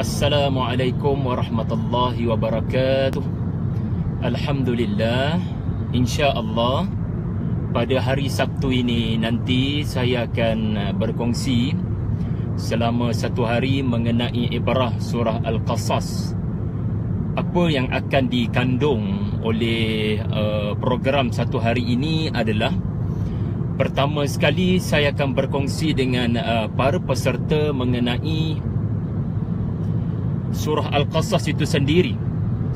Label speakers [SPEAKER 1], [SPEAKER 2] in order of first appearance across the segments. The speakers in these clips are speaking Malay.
[SPEAKER 1] Assalamualaikum warahmatullahi wabarakatuh. Alhamdulillah, insya-Allah pada hari Sabtu ini nanti saya akan berkongsi selama satu hari mengenai ibrah surah Al-Qasas. Apa yang akan dikandung oleh program satu hari ini adalah, pertama sekali saya akan berkongsi dengan para peserta mengenai surah Al-Qasas itu sendiri.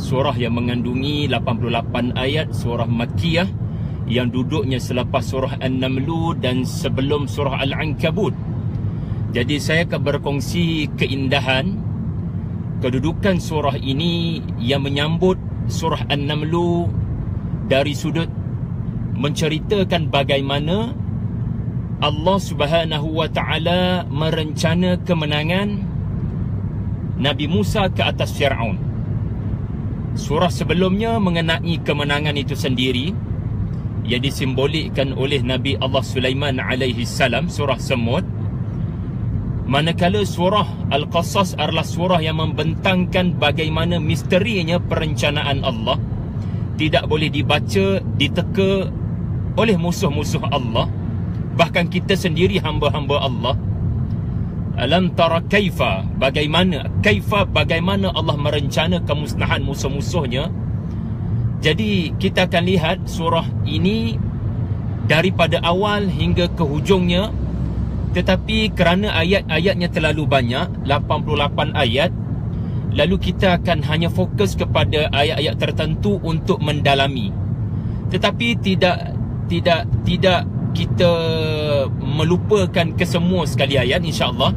[SPEAKER 1] Surah yang mengandungi 88 ayat, surah Makkiyah yang duduknya selepas surah An-Naml dan sebelum surah Al-Ankabut. Jadi saya akan berkongsi keindahan kedudukan surah ini yang menyambut surah An-Naml dari sudut menceritakan bagaimana Allah Subhanahu wa taala merencana kemenangan Nabi Musa ke atas Fir'aun. Surah sebelumnya mengenai kemenangan itu sendiri yang disimbolikkan oleh Nabi Allah Sulaiman alaihi salam, surah Semud. Manakala surah Al-Qasas adalah surah yang membentangkan bagaimana misterinya perencanaan Allah, tidak boleh dibaca, diteka oleh musuh-musuh Allah, bahkan kita sendiri hamba-hamba Allah. Alam tara kaifa, bagaimana Allah merencana kemusnahan musuh-musuhnya. Jadi kita akan lihat surah ini daripada awal hingga ke hujungnya, tetapi kerana ayat-ayatnya terlalu banyak, 88 ayat, lalu kita akan hanya fokus kepada ayat-ayat tertentu untuk mendalami. Tetapi tidak kita melupakan kesemua sekali ayat, insya-Allah.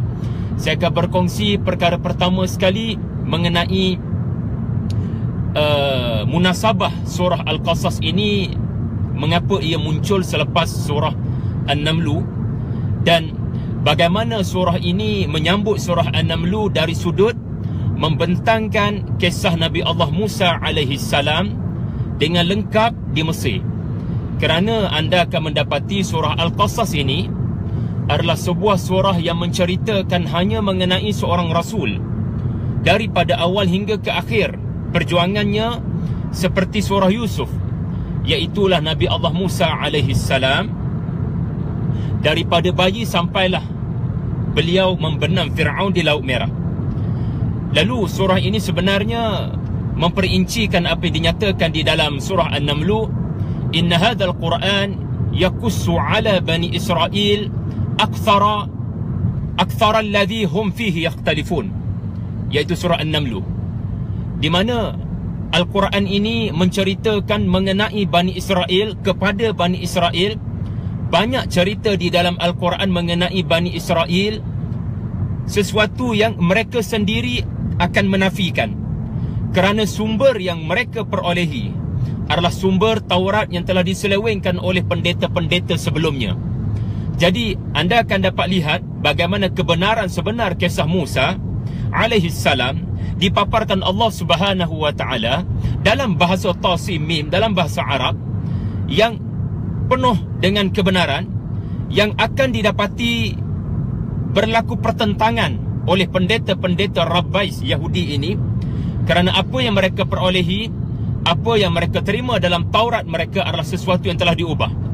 [SPEAKER 1] Saya akan berkongsi perkara pertama sekali mengenai munasabah surah Al-Qasas ini, mengapa ia muncul selepas surah An-Naml, dan bagaimana surah ini menyambut surah An-Naml dari sudut membentangkan kisah Nabi Allah Musa alaihi salam dengan lengkap di Mesir. Kerana anda akan mendapati surah Al-Qasas ini adalah sebuah surah yang menceritakan hanya mengenai seorang rasul daripada awal hingga ke akhir perjuangannya, seperti surah Yusuf, iaitulah Nabi Allah Musa alaihi salam, daripada bayi sampailah beliau membenam Fir'aun di Laut Merah. Lalu surah ini sebenarnya memperincikan apa yang dinyatakan di dalam surah An-Naml. Inna hadzal Qur'an yakussu ala bani Israel akthara alladhi hum fihi yakhtalifun, iaitu surah An-Naml, di mana Al-Quran ini menceritakan mengenai Bani Israel. Kepada Bani Israel, banyak cerita di dalam Al-Quran mengenai Bani Israel, sesuatu yang mereka sendiri akan menafikan, kerana sumber yang mereka perolehi adalah sumber Taurat yang telah diselewengkan oleh pendeta-pendeta sebelumnya. Jadi anda akan dapat lihat bagaimana kebenaran sebenar kisah Musa alaihi salam dipaparkan Allah Subhanahu wa taala dalam bahasa Tasim Mim, dalam bahasa Arab yang penuh dengan kebenaran, yang akan didapati berlaku pertentangan oleh pendeta-pendeta Rabbais Yahudi ini, kerana apa yang mereka perolehi, apa yang mereka terima dalam Taurat mereka adalah sesuatu yang telah diubah.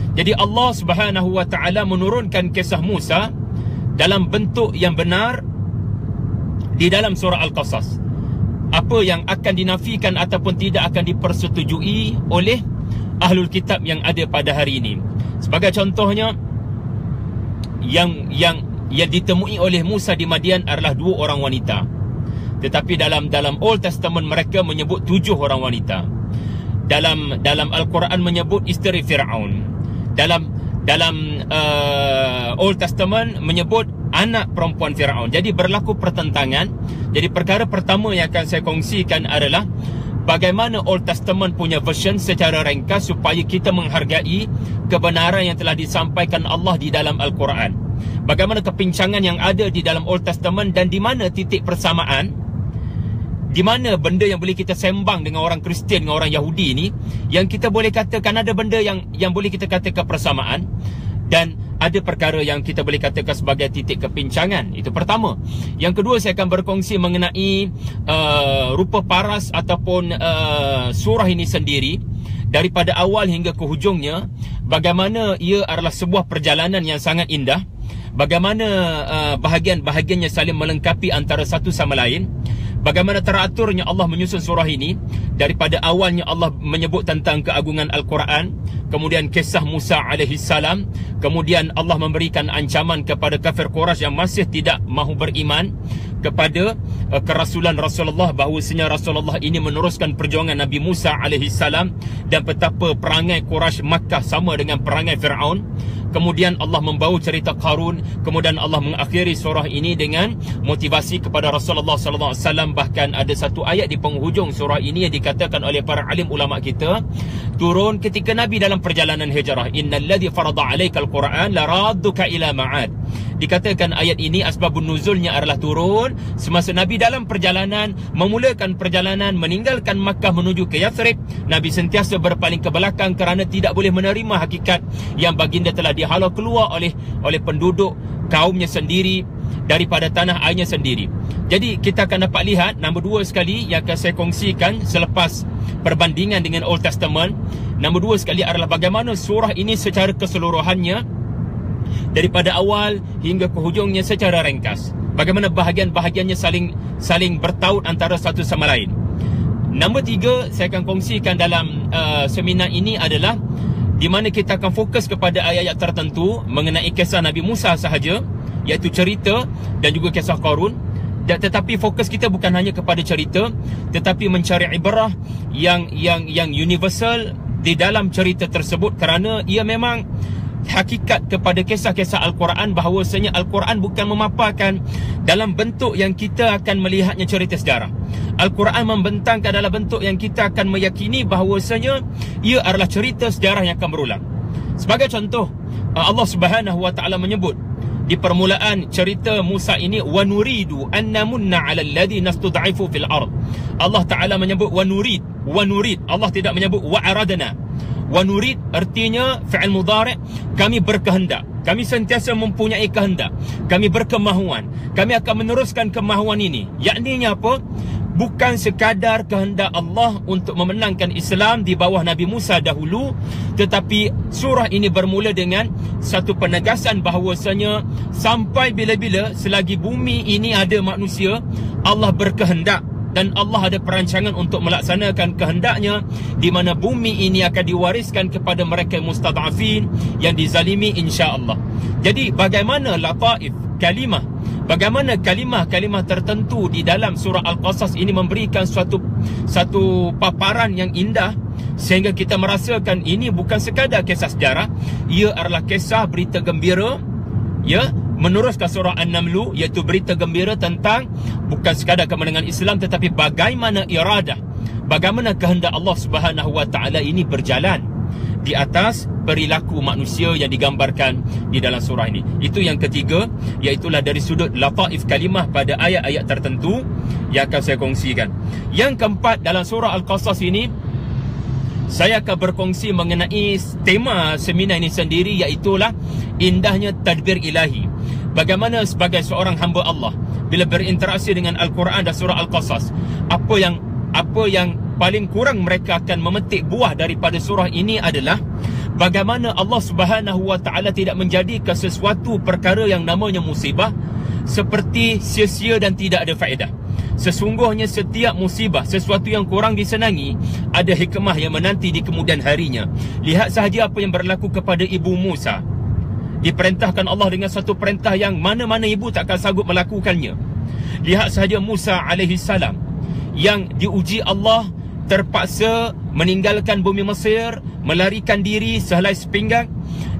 [SPEAKER 1] Jadi Allah Subhanahu wa taala menurunkan kisah Musa dalam bentuk yang benar di dalam surah Al-Qasas. Apa yang akan dinafikan ataupun tidak akan dipersetujui oleh ahlul kitab yang ada pada hari ini. Sebagai contohnya, yang ditemui oleh Musa di Madian adalah 2 orang wanita. Tetapi dalam Old Testament mereka menyebut 7 orang wanita. Dalam Al-Quran menyebut isteri Fir'aun. Dalam Old Testament menyebut anak perempuan Fir'aun. Jadi berlaku pertentangan. Jadi perkara pertama yang akan saya kongsikan adalah bagaimana Old Testament punya version secara ringkas, supaya kita menghargai kebenaran yang telah disampaikan Allah di dalam Al-Quran. Bagaimana kepincangan yang ada di dalam Old Testament, dan di mana titik persamaan, di mana benda yang boleh kita sembang dengan orang Kristian, dengan orang Yahudi ni, yang kita boleh katakan ada benda yang boleh kita katakan persamaan. dan ada perkara yang kita boleh katakan sebagai titik kepincangan. Itu pertama. Yang kedua, saya akan berkongsi mengenai rupa paras ataupun surah ini sendiri, daripada awal hingga ke hujungnya, bagaimana ia adalah sebuah perjalanan yang sangat indah, bagaimana bahagian-bahagiannya saling melengkapi antara satu sama lain, bagaimana teraturnya Allah menyusun surah ini. Daripada awalnya Allah menyebut tentang keagungan Al-Quran, kemudian kisah Musa alaihissalam, kemudian Allah memberikan ancaman kepada kafir Quraisy yang masih tidak mahu beriman kepada kerasulan Rasulullah, bahawasanya Rasulullah ini meneruskan perjuangan Nabi Musa alaihissalam, dan betapa perangai Quraisy Makkah sama dengan perangai Fir'aun. Kemudian Allah membawa cerita Qarun. Kemudian Allah mengakhiri surah ini dengan motivasi kepada Rasulullah sallallahu alaihi wasallam. Bahkan ada satu ayat di penghujung surah ini yang dikatakan oleh para alim ulama kita turun ketika Nabi dalam perjalanan hijrah. Innalladzi farada 'alaikal Qur'an laradduka ila ma'ad. Dikatakan ayat ini asbabun nuzulnya adalah turun semasa Nabi dalam perjalanan, memulakan perjalanan meninggalkan Makkah menuju ke Yathrib. Nabi sentiasa berpaling ke belakang kerana tidak boleh menerima hakikat yang baginda telah dihalau keluar oleh penduduk kaumnya sendiri daripada tanah airnya sendiri. Jadi kita akan dapat lihat nombor dua sekali yang akan saya kongsikan selepas perbandingan dengan Old Testament. Nombor dua sekali adalah bagaimana surah ini secara keseluruhannya daripada awal hingga ke hujungnya secara ringkas, bagaimana bahagian-bahagiannya saling bertaut antara satu sama lain. Nombor tiga saya akan kongsikan dalam seminar ini adalah di mana kita akan fokus kepada ayat-ayat tertentu mengenai kisah Nabi Musa sahaja, iaitu cerita, dan juga kisah Qarun. Tetapi fokus kita bukan hanya kepada cerita, tetapi mencari ibrah yang universal di dalam cerita tersebut, kerana ia memang hakikat kepada kisah-kisah Al-Quran, bahawasanya Al-Quran bukan memaparkan dalam bentuk yang kita akan melihatnya cerita sejarah. Al-Quran membentangkan dalam bentuk yang kita akan meyakini bahawasanya ia adalah cerita sejarah yang akan berulang. Sebagai contoh, Allah Subhanahu wa taala menyebut di permulaan cerita Musa ini, wa nuridu an namunna 'alal ladzina istud'ifu fil ard. Allah taala menyebut wa nurid. Allah tidak menyebut wa aradna. Wa nurid artinya fi'il mudhari', kami berkehendak, kami sentiasa mempunyai kehendak, kami berkemahuan, kami akan meneruskan kemahuan ini. Yakninya apa? Bukan sekadar kehendak Allah untuk memenangkan Islam di bawah Nabi Musa dahulu, tetapi surah ini bermula dengan satu penegasan bahawasanya sampai bila-bila selagi bumi ini ada manusia, Allah berkehendak dan Allah ada perancangan untuk melaksanakan kehendaknya, di mana bumi ini akan diwariskan kepada mereka mustad'afin yang dizalimi, insya-Allah. Jadi bagaimana lataif kalimah, bagaimana kalimah-kalimah tertentu di dalam surah Al-Qasas ini memberikan satu paparan yang indah, sehingga kita merasakan ini bukan sekadar kisah sejarah, ia adalah kisah berita gembira, ya, meneruskan surah An-Naml, iaitu berita gembira tentang bukan sekadar kemenangan Islam, tetapi bagaimana iradah, bagaimana kehendak Allah Subhanahu wa taala ini berjalan di atas perilaku manusia yang digambarkan di dalam surah ini. Itu yang ketiga, iaitulah dari sudut lataif kalimah pada ayat-ayat tertentu yang akan saya kongsikan. Yang keempat, dalam surah Al-Qasas ini saya akan berkongsi mengenai tema seminar ini sendiri, iaitulah indahnya tadbir ilahi. Bagaimana sebagai seorang hamba Allah bila berinteraksi dengan Al-Quran dan surah Al-Qasas, apa yang paling kurang mereka akan memetik buah daripada surah ini adalah bagaimana Allah Subhanahu wa taala tidak menjadikan sesuatu perkara yang namanya musibah seperti sia-sia dan tidak ada faedah. Sesungguhnya setiap musibah, sesuatu yang kurang disenangi, ada hikmah yang menanti di kemudian harinya. Lihat sahaja apa yang berlaku kepada ibu Musa. Diperintahkan Allah dengan satu perintah yang mana-mana ibu takkan sanggup melakukannya. Lihat sahaja Musa alaihissalam yang diuji Allah, terpaksa meninggalkan bumi Mesir, melarikan diri sehelai sepinggang,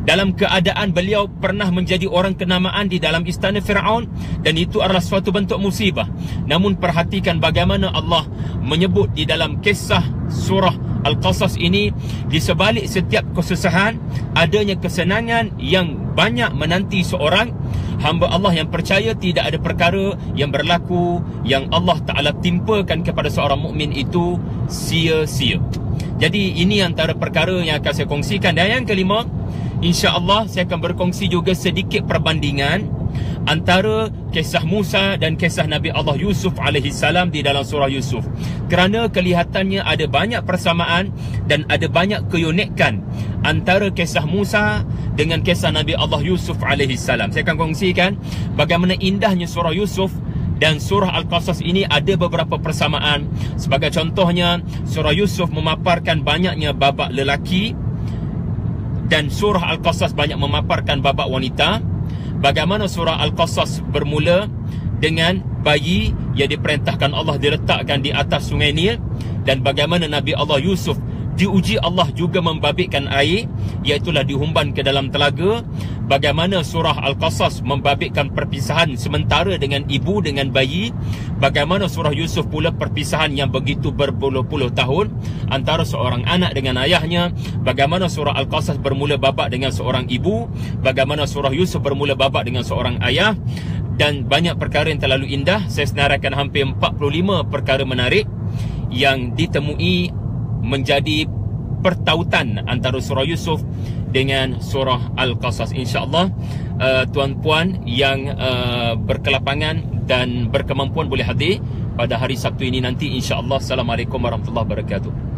[SPEAKER 1] dalam keadaan beliau pernah menjadi orang kenamaan di dalam istana Fir'aun, dan itu adalah suatu bentuk musibah. Namun perhatikan bagaimana Allah menyebut di dalam kisah surah Al-Qasas ini, di sebalik setiap kesusahan adanya kesenangan yang banyak menanti seorang hamba Allah yang percaya. Tidak ada perkara yang berlaku yang Allah Ta'ala timpakan kepada seorang mukmin itu sia-sia. Jadi ini antara perkara yang akan saya kongsikan. Dan yang kelima, insya-Allah saya akan berkongsi juga sedikit perbandingan antara kisah Musa dan kisah Nabi Allah Yusuf alaihi salam di dalam surah Yusuf. Kerana kelihatannya ada banyak persamaan dan ada banyak keunikan antara kisah Musa dengan kisah Nabi Allah Yusuf alaihi salam. Saya akan kongsikan bagaimana indahnya surah Yusuf dan surah Al-Qasas ini ada beberapa persamaan. Sebagai contohnya, surah Yusuf memaparkan banyaknya babak lelaki dan surah Al-Qasas banyak memaparkan babak wanita. Bagaimana surah Al-Qasas bermula dengan bayi yang diperintahkan Allah diletakkan di atas sungai Nil, dan bagaimana Nabi Allah Yusuf diuji Allah juga membabitkan air, iaitulah dihumban ke dalam telaga. Bagaimana surah Al-Qasas membabitkan perpisahan sementara dengan ibu dengan bayi. Bagaimana surah Yusuf pula perpisahan yang begitu berpuluh-puluh tahun antara seorang anak dengan ayahnya. Bagaimana surah Al-Qasas bermula babak dengan seorang ibu. Bagaimana surah Yusuf bermula babak dengan seorang ayah. Dan banyak perkara yang terlalu indah. Saya senaraikan hampir 45 perkara menarik yang ditemui menjadi pertautan antara surah Yusuf dengan surah Al-Qasas. InsyaAllah tuan-puan yang berkelapangan dan berkemampuan boleh hadir pada hari Sabtu ini nanti, insyaAllah. Assalamualaikum warahmatullahi wabarakatuh.